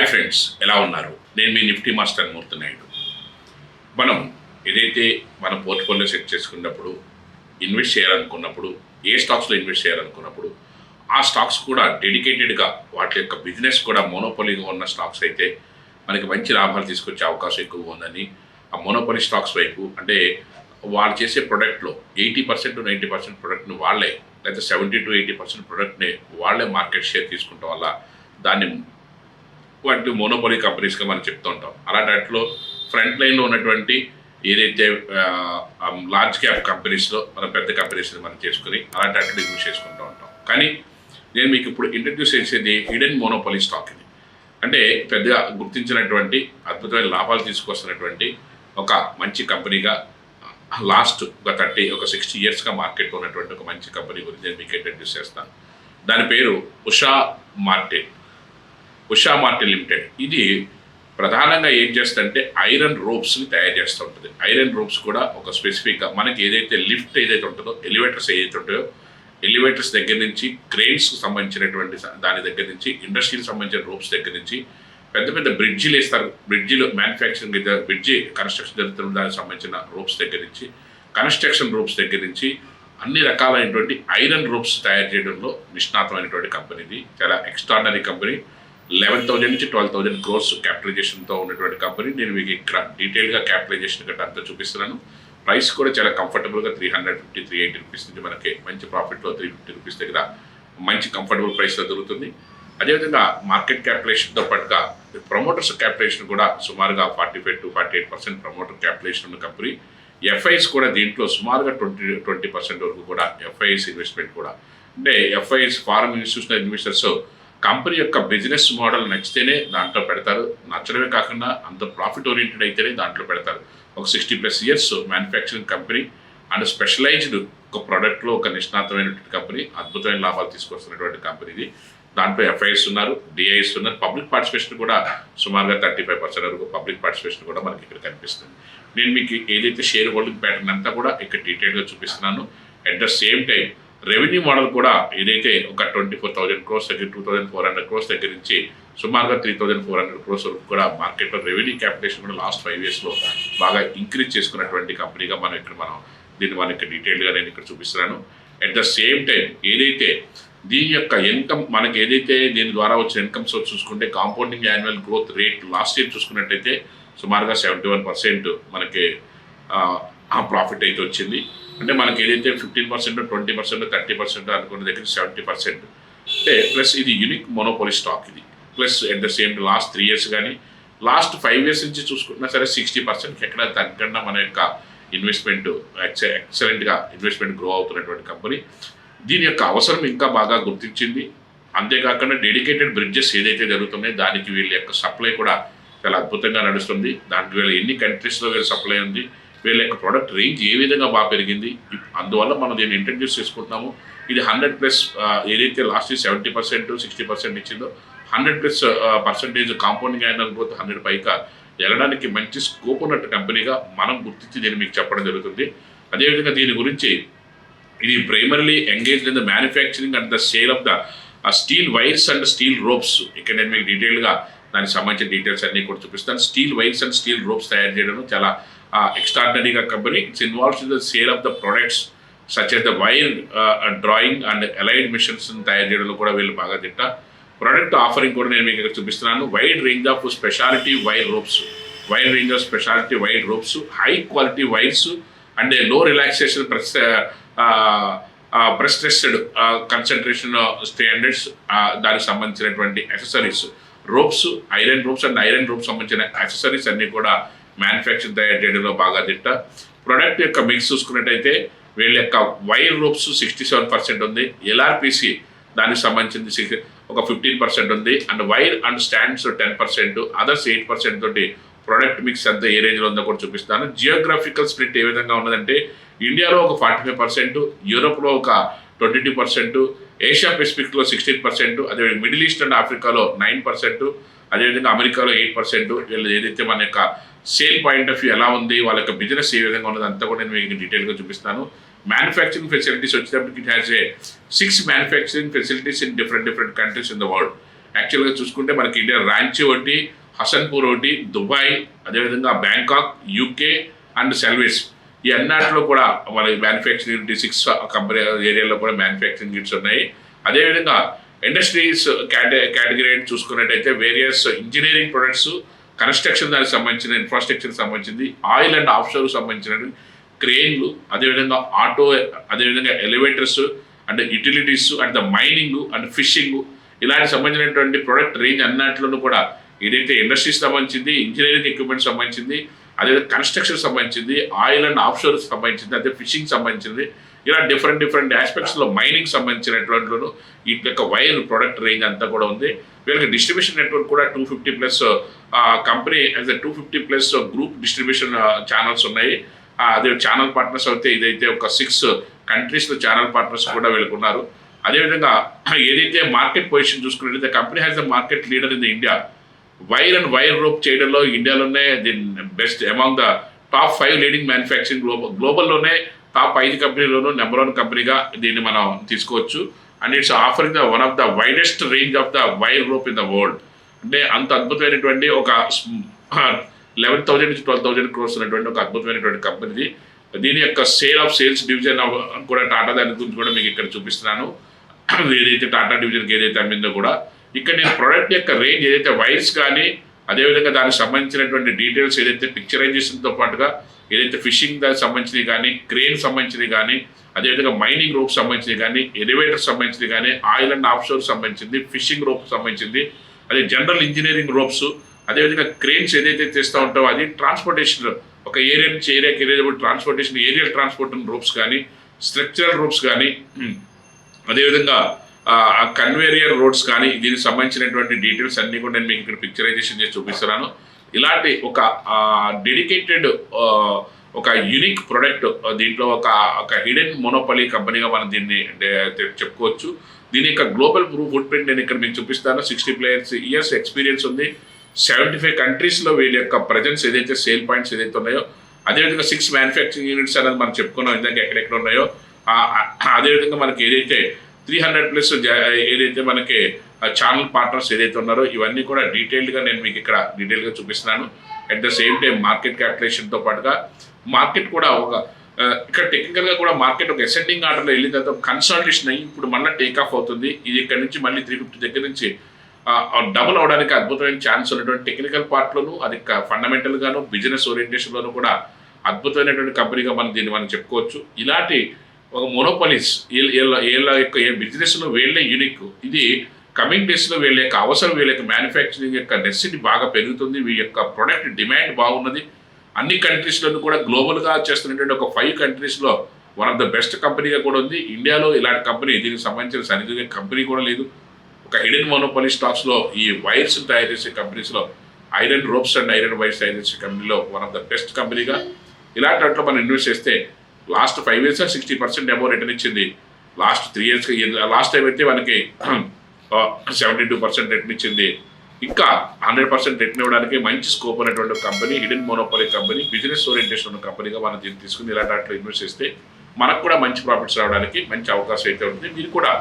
Hi friends, ఎలా ఉన్నారు? నేను మీ నిఫ్టీ మాస్టర్ మూర్తి నాయుడు. మనం ఏదైతే మన పోర్ట్ఫోలియో సెట్ చేసుకున్నప్పుడు, ఇన్వెస్ట్ చేయాలనుకున్నప్పుడు, ఏ స్టాక్స్లో ఇన్వెస్ట్ చేయాలనుకున్నప్పుడు ఆ స్టాక్స్ కూడా డెడికేటెడ్గా వాటి యొక్క బిజినెస్ కూడా మోనోపోలీగా ఉన్న స్టాక్స్ అయితే మనకి మంచి లాభాలు తీసుకొచ్చే అవకాశం ఎక్కువ ఉందని ఆ మోనోపోలీ స్టాక్స్ వైపు, అంటే వాళ్ళు చేసే ప్రొడక్ట్లో 80% to 90% ప్రొడక్ట్ని వాళ్ళే, లేదా 70 to 80% ప్రొడక్ట్ని వాళ్ళే మార్కెట్ షేర్ తీసుకుంటాం వల్ల దాన్ని వాటి మోనోపోలీ కంపెనీస్గా మనం చెప్తూ ఉంటాం. అలాంటి వాటిలో ఫ్రంట్ లైన్లో ఉన్నటువంటి ఏదైతే లార్జ్ క్యాప్ కంపెనీస్లో మనం పెద్ద కంపెనీస్ని మనం చేసుకుని అలాంటి వాటిని యూజ్ చేసుకుంటూ ఉంటాం. కానీ నేను మీకు ఇప్పుడు ఇంట్రడ్యూస్ చేసేది హిడెన్ మోనోపోలీ స్టాక్. ఇది అంటే పెద్దగా గుర్తించినటువంటి అద్భుతమైన లాభాలు తీసుకొస్తున్నటువంటి ఒక మంచి కంపెనీగా లాస్ట్ ఒక 60 yearsగా మార్కెట్లో ఉన్నటువంటి ఒక మంచి కంపెనీ గురించి నేను మీకు ఇంట్రడ్యూస్ చేస్తాను. దాని పేరు ఉషా మార్టిన్ లిమిటెడ్. ఇది ప్రధానంగా ఏం చేస్తుందంటే ఐరన్ రోప్స్ని తయారు చేస్తూ ఉంటుంది. ఐరన్ రోప్స్ కూడా ఒక స్పెసిఫిక్గా మనకి ఏదైతే లిఫ్ట్ ఏదైతే ఉంటుందో, ఎలివేటర్స్ ఏదైతే ఉంటాయో, ఎలివేటర్స్ దగ్గర నుంచి క్రెయిన్స్కి సంబంధించినటువంటి దాని దగ్గర నుంచి ఇండస్ట్రీకి సంబంధించిన రోప్స్ దగ్గర నుంచి పెద్ద పెద్ద బ్రిడ్జిలు వేస్తారు. బ్రిడ్జిలు మ్యానుఫ్యాక్చరింగ్ బ్రిడ్జి కన్స్ట్రక్షన్ జరుగుతున్న దానికి సంబంధించిన రోప్స్ దగ్గర నుంచి, కన్స్ట్రక్షన్ రోప్స్ దగ్గర నుంచి అన్ని రకాలైనటువంటి ఐరన్ రోప్స్ తయారు చేయడంలో నిష్ణాతమైనటువంటి కంపెనీ. ఇది చాలా ఎక్స్ట్రాడినరీ కంపెనీ. 11,000 నుంచి 12,000 crores క్యాపిటలైజేషన్తో ఉన్నటువంటి కంపెనీ. నేను మీకు ఇక్కడ డీటెయిల్గా క్యాపిటలైజేషన్ గట్రా అంతా చూపిస్తున్నాను. ప్రైస్ కూడా చాలా కంఫర్టబుల్గా 350-380 రూపీస్ నుంచి మనకి మంచి ప్రాఫిట్లో 350 రూపీస్ దగ్గర మంచి కంఫర్టబుల్ ప్రైస్లో దొరుకుతుంది. అదేవిధంగా మార్కెట్ క్యాపిటలైజేషన్తో పాటుగా ప్రమోటర్స్ క్యాపిటలైజేషన్ కూడా సుమారుగా 45 to 48% ప్రమోటర్ క్యాపిటలైజేషన్ ఉన్న కంపెనీ. ఎఫ్ఐఎస్ కూడా దీంట్లో సుమారుగా 20% వరకు కూడా ఎఫ్ఐఎస్ ఇన్వెస్ట్మెంట్ కూడా, అంటే FIs foreign institutional investors company యొక్క బిజినెస్ మోడల్ నచ్చితేనే దాంట్లో పెడతారు. నచ్చడమే కాకుండా అంత ప్రాఫిట్ ఓరియంటెడ్ అయితేనే దాంట్లో పెడతారు. ఒక 60+ years manufacturing company and specialized ఒక ప్రోడక్ట్లో ఒక నిష్ణాతమైనటువంటి కంపెనీ, అద్భుతమైన లాభాలు తీసుకొస్తున్నటువంటి కంపెనీ ఇది. దాంట్లో ఎఫ్ఐఎస్ ఉన్నారు, డిఐఎస్ ఉన్నారు. పబ్లిక్ పార్టిసిపేషన్ కూడా సుమారుగా 35% వరకు పబ్లిక్ పార్టిసిపేషన్ కూడా మనకి ఇక్కడ కనిపిస్తుంది. నేను మీకు ఏదైతే షేర్ హోల్డింగ్ ప్యాటర్న్ అంతా కూడా ఇక్కడ డీటెయిల్గా చూపిస్తున్నాను. At the same time revenue model కూడా ఏదైతే ఒక 24,000 crores దగ్గర 2,400 crores దగ్గర నుంచి సుమారుగా 3,400 crores వరకు కూడా మార్కెట్లో రెవెన్యూ క్యాపిటేషన్ కూడా లాస్ట్ 5 yearsలో బాగా ఇంక్రీజ్ చేసుకున్నటువంటి కంపెనీగా మనం ఇక్కడ డీటెయిల్గా నేను ఇక్కడ చూపిస్తున్నాను. అట్ ద సేమ్ టైం ఏదైతే దీని యొక్క ఇన్కమ్ మనకి ఏదైతే దీని ద్వారా వచ్చిన ఇన్కమ్ సోర్స్ చూసుకుంటే compounding annual growth rate last year చూసుకున్నట్టయితే సుమారుగా 71% మనకి ఆ ప్రాఫిట్ అయితే వచ్చింది. అంటే మనకి ఏదైతే 15%, 20%, 30% అనుకున్న దగ్గర 70%. అంటే ప్లస్ ఇది యూనిక్ మోనోపోలీ స్టాక్ ఇది. Plus at the same last 3 years కానీ లాస్ట్ 5 years నుంచి చూసుకుంటున్నా సరే 60% ఎక్కడ తగ్గకుండా మన యొక్క ఇన్వెస్ట్మెంట్ ఎక్సలెంట్గా ఇన్వెస్ట్మెంట్ గ్రో అవుతున్నటువంటి కంపెనీ. దీని యొక్క అవసరం ఇంకా బాగా గుర్తించింది. అంతేకాకుండా డెడికేటెడ్ బ్రిడ్జెస్ ఏదైతే జరుగుతున్నాయో దానికి వీళ్ళ యొక్క సప్లై కూడా చాలా అద్భుతంగా నడుస్తుంది. దానికి వీళ్ళ ఎన్ని కంట్రీస్లో వీళ్ళ సప్లై ఉంది, వీళ్ళ యొక్క ప్రోడక్ట్ రేంజ్ ఏ విధంగా బాగా పెరిగింది, అందువల్ల మనం దీన్ని ఇంట్రడ్యూస్ చేసుకుంటున్నాము. ఇది 100+ ఏదైతే లాస్ట్ 70%, 60% ఇచ్చిందో 100+ కాంపౌండింగ్ యాన్యువల్ గ్రోత్ 100 పైగా వెళ్ళడానికి మంచి స్కోప్ ఉన్నట్టు కంపెనీగా మనం గుర్తించి దీన్ని మీకు చెప్పడం జరుగుతుంది. అదేవిధంగా దీని గురించి ఇది primarily engaged in the manufacturing and the sale of the steel wires and steel ropes. ఇక్కడ నేను మీకు డీటెయిల్గా దానికి సంబంధించిన డీటెయిల్స్ అన్నీ కూడా చూపిస్తాను. Steel wires and steel ropes తయారు చేయడం చాలా ఎక్స్ట్రాడినరీగా company. It's involves in the sale of the products such as the wire drawing and allied machines తయారు చేయడంలో కూడా వీళ్ళు బాగా తింటా. ప్రొడక్ట్ ఆఫరింగ్ కూడా నేను మీకు ఇక్కడ చూపిస్తున్నాను. Wide range of speciality wire ropes, high quality wires and low relaxation press tested concentration standards, దానికి సంబంధించినటువంటి యాక్సెసరీస్, రోప్స్, ఐరన్ రోప్స్ సంబంధించిన యాక్సెసరీస్ అన్నీ కూడా మ్యానుఫ్యాక్చరింగ్ తయారు చేయడంలో బాగా తింటా. ప్రొడక్ట్ యొక్క మిక్స్ చూసుకున్నట్టయితే వీళ్ళ యొక్క వైర్ రోప్స్ 67% ఉంది, ఎల్ఆర్పిసి దానికి సంబంధించింది ఒక 15% ఉంది, and wire and stands 10%, others 8% తోటి ప్రొడక్ట్ మిక్స్ అంతా ఏ రేంజ్లో ఉందో కూడా చూపిస్తాను. జియోగ్రాఫికల్ స్ప్లిట్ ఏ విధంగా ఉన్నదంటే ఇండియాలో ఒక 45%, యూరోప్లో ఒక 22%, ఏషియా పెసిఫిక్లో 16%, అదేవిధంగా మిడిల్ ఈస్ట్ అండ్ ఆఫ్రికాలో 9%, అదేవిధంగా అమెరికాలో 8%. వీళ్ళు ఏదైతే మన యొక్క సేల్ పాయింట్ ఆఫ్ వ్యూ ఎలా ఉంది, వాళ్ళ యొక్క బిజినెస్ ఏ విధంగా ఉన్నది అంతా కూడా నేను మీకు డీటెయిల్గా చూపిస్తాను. మ్యానుఫ్యాక్చరింగ్ ఫెసిలిటీస్ వచ్చేటప్పటికి it has 6 manufacturing facilities in different countries in the world. యాక్చువల్గా చూసుకుంటే మనకి ఇండియా రాంచీ ఒకటి, హసన్పూర్ ఒకటి, దుబాయ్, అదేవిధంగా బ్యాంకాక్, యూకే అండ్ సెల్వేస్, ఈ అన్నింటిలో కూడా మన మ్యానుఫ్యాక్చరింగ్ యూనిట్ 6 కంపెనీ ఏరియాలో కూడా మ్యానుఫ్యాక్చరింగ్ యూనిట్స్ ఉన్నాయి. అదేవిధంగా ఇండస్ట్రీస్ కేటగిరీ చూసుకున్నట్టయితే వేరియస్ ఇంజనీరింగ్ ప్రొడక్ట్స్, కన్స్ట్రక్షన్ దానికి సంబంధించిన ఇన్ఫ్రాస్ట్రక్చర్కి సంబంధించింది, ఆయిల్ అండ్ ఆఫ్ షోర్కి సంబంధించిన క్రెయిన్లు, అదేవిధంగా ఆటో, అదేవిధంగా elevators and utilities and the mining and fishing, ఇలాంటి సంబంధించినటువంటి ప్రొడక్ట్ రేంజ్ అన్నింటిలోనూ కూడా ఏదైతే ఇండస్ట్రీస్ సంబంధించింది, ఇంజనీరింగ్ ఎక్విప్మెంట్ సంబంధించింది, అదేవిధంగా కన్స్ట్రక్షన్ సంబంధించింది, ఆయిల్ అండ్ ఆఫ్ షోర్కి సంబంధించింది, అదే ఫిషింగ్ సంబంధించింది, ఇలా డిఫరెంట్ ఆస్పెక్ట్స్లో మైనింగ్ సంబంధించినటువంటిలోనూ వీటి యొక్క వైర్ ప్రొడక్ట్ రేంజ్ అంతా కూడా ఉంది. వీళ్ళకి డిస్ట్రిబ్యూషన్ నెట్వర్క్ కూడా 250+ company as a 250+ group distribution channels ఉన్నాయి. అదే ఛానల్ పార్ట్నర్స్ అయితే ఇదైతే ఒక 6 కంట్రీస్లో ఛానల్ పార్ట్నర్స్ కూడా వీళ్ళకున్నారు. అదేవిధంగా ఏదైతే మార్కెట్ పొజిషన్ చూసుకున్నట్లయితే company has the market leader in the India. Wire and wire rope చేయడంలో ఇండియాలోనే the best among the top 5 leading manufacturing గ్లోబల్లోనే టాప్ 5 కంపెనీలోనూ నెంబర్ 1 కంపెనీగా దీన్ని మనం తీసుకోవచ్చు. And it's offering the one of the widest range of the wire rope in the world. అంటే అంత అద్భుతమైనటువంటి ఒక 11,000 నుంచి 12,000 crores ఉన్నటువంటి ఒక అద్భుతమైనటువంటి కంపెనీది. దీని యొక్క సేల్స్ డివిజన్ కూడా టాటా దాని గురించి కూడా మీకు ఇక్కడ చూపిస్తున్నాను. ఏదైతే టాటా డివిజన్కి ఏదైతే అమ్మిందో కూడా ఇక్కడ నేను ప్రోడక్ట్ యొక్క రేంజ్ ఏదైతే వైర్స్ కానీ, అదేవిధంగా దానికి సంబంధించినటువంటి డీటెయిల్స్ ఏదైతే పిక్చరైజేషన్తో పాటుగా ఏదైతే ఫిషింగ్ దానికి సంబంధించినవి కానీ, క్రేన్ సంబంధించినవి కానీ, అదేవిధంగా మైనింగ్ రోప్ సంబంధించినవి కానీ, ఎలివేటర్ సంబంధించినవి కానీ, ఆయిల్ అండ్ ఆఫ్ షోర్ సంబంధించింది, ఫిషింగ్ రోప్ సంబంధించింది, అదే జనరల్ ఇంజనీరింగ్ రోప్స్, అదేవిధంగా క్రేన్స్ ఏదైతే చేస్తూ ఉంటావో అది ట్రాన్స్పోర్టేషన్ ఒక ఏరియా నుంచి ఏరియాకి వెళ్ళేటప్పుడు ట్రాన్స్పోర్టేషన్, ఏరియల్ ట్రాన్స్పోర్ట్ రోప్స్ కానీ, స్ట్రక్చరల్ రోప్స్ కానీ, అదేవిధంగా కన్వేరియర్ రోడ్స్ కానీ, దీనికి సంబంధించినటువంటి డీటెయిల్స్ అన్నీ కూడా నేను మీకు ఇక్కడ పిక్చరైజేషన్ చేసి చూపిస్తున్నాను. ఇలాంటి ఒక డెడికేటెడ్ ఒక యూనిక్ ప్రొడక్ట్, దీంట్లో ఒక హిడెన్ మోనోపలీ కంపెనీగా మనం దీన్ని చెప్పుకోవచ్చు. దీని యొక్క గ్లోబల్ ఫుట్ ప్రింట్ నేను ఇక్కడ మీకు చూపిస్తాను. 60+ years ఎక్స్పీరియన్స్ ఉంది. 75 కంట్రీస్లో వీళ్ళ యొక్క ప్రజెన్స్ ఏదైతే సేల్ పాయింట్స్ ఏదైతే ఉన్నాయో, అదేవిధంగా 6 మ్యానుఫ్యాక్చరింగ్ యూనిట్స్ అనేది మనం చెప్పుకున్నాం ఇందాక ఎక్కడెక్కడ ఉన్నాయో. అదేవిధంగా మనకి ఏదైతే 300+ ఏదైతే మనకి ఛానల్ పార్ట్నర్స్ ఏదైతే ఉన్నారో ఇవన్నీ కూడా డీటెయిల్డ్గా నేను మీకు ఇక్కడ డీటెయిల్గా చూపిస్తున్నాను. At the same time market క్యాపిటలైజేషన్తో పాటుగా మార్కెట్ కూడా ఇక్కడ టెక్నికల్గా కూడా మార్కెట్ ఒక అసెండింగ్ ఆర్డర్లో వెళ్ళిన తర్వాత కన్సాలిడేషన్ అయ్యి ఇప్పుడు మళ్ళీ టేక్ ఆఫ్ అవుతుంది. ఇది ఇక్కడ నుంచి మళ్ళీ 350 దగ్గర నుంచి డబుల్ అవడానికి అద్భుతమైన ఛాన్స్ ఉన్నటువంటి టెక్నికల్ పార్ట్లోనూ, అది ఫండమెంటల్గాను బిజినెస్ ఓరియంటేషన్లోనూ కూడా అద్భుతమైనటువంటి కంపెనీగా మనం చెప్పుకోవచ్చు. ఇలాంటి ఒక మోనోపాలిస్ వీళ్ళ యొక్క బిజినెస్లో వీళ్ళే యూనిక్. ఇది కమింగ్ డేస్లో వీళ్ళ యొక్క అవసరం, వీళ్ళ యొక్క మ్యానుఫ్యాక్చరింగ్ యొక్క నెసిటీ బాగా పెరుగుతుంది. వీళ్ళ యొక్క ప్రొడక్ట్ డిమాండ్ బాగున్నది. అన్ని కంట్రీస్లోనూ కూడా గ్లోబల్గా చేస్తున్నటువంటి ఒక 5 కంట్రీస్లో వన్ ఆఫ్ ద బెస్ట్ కంపెనీగా కూడా ఉంది. ఇండియాలో ఇలాంటి కంపెనీ, దీనికి సంబంధించిన సరిదిగే కంపెనీ కూడా లేదు. ఒక హిడెన్ మోనోపాలీ స్టాక్స్లో ఈ వైర్స్ తయారు చేసే కంపెనీస్లో iron ropes and iron wires తయారు చేసే కంపెనీలో వన్ ఆఫ్ ద బెస్ట్ కంపెనీగా ఇలాంటి వాటిలో మనం ఇన్వెస్ట్ చేస్తే లాస్ట్ 5 years 60% అబౌవ్ రిటర్న్ ఇచ్చింది. లాస్ట్ 3 years లాస్ట్ టైం అయితే మనకి 72% రిటర్న్ ఇచ్చింది. ఇంకా 100% రిటర్న్ ఇవ్వడానికి మంచి స్కోప్ ఉన్నటువంటి company, hidden monopoly company, business orientation ఉన్న కంపెనీగా మనం దీన్ని తీసుకుని ఇలాంటి వాటిలో ఇన్వెస్ట్ చేస్తే మనకు కూడా మంచి ప్రాఫిట్స్ రావడానికి మంచి అవకాశం అయితే ఉంటుంది. మీరు కూడా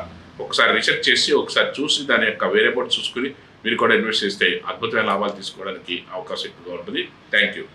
ఒకసారి రీసెర్చ్ చేసి ఒకసారి చూసి దాని యొక్క వేరియబుల్ చూసుకుని మీరు కూడా ఇన్వెస్ట్ చేస్తే అద్భుతమైన లాభాలు తీసుకోవడానికి అవకాశం ఎక్కువగా ఉంటుంది. Thank you.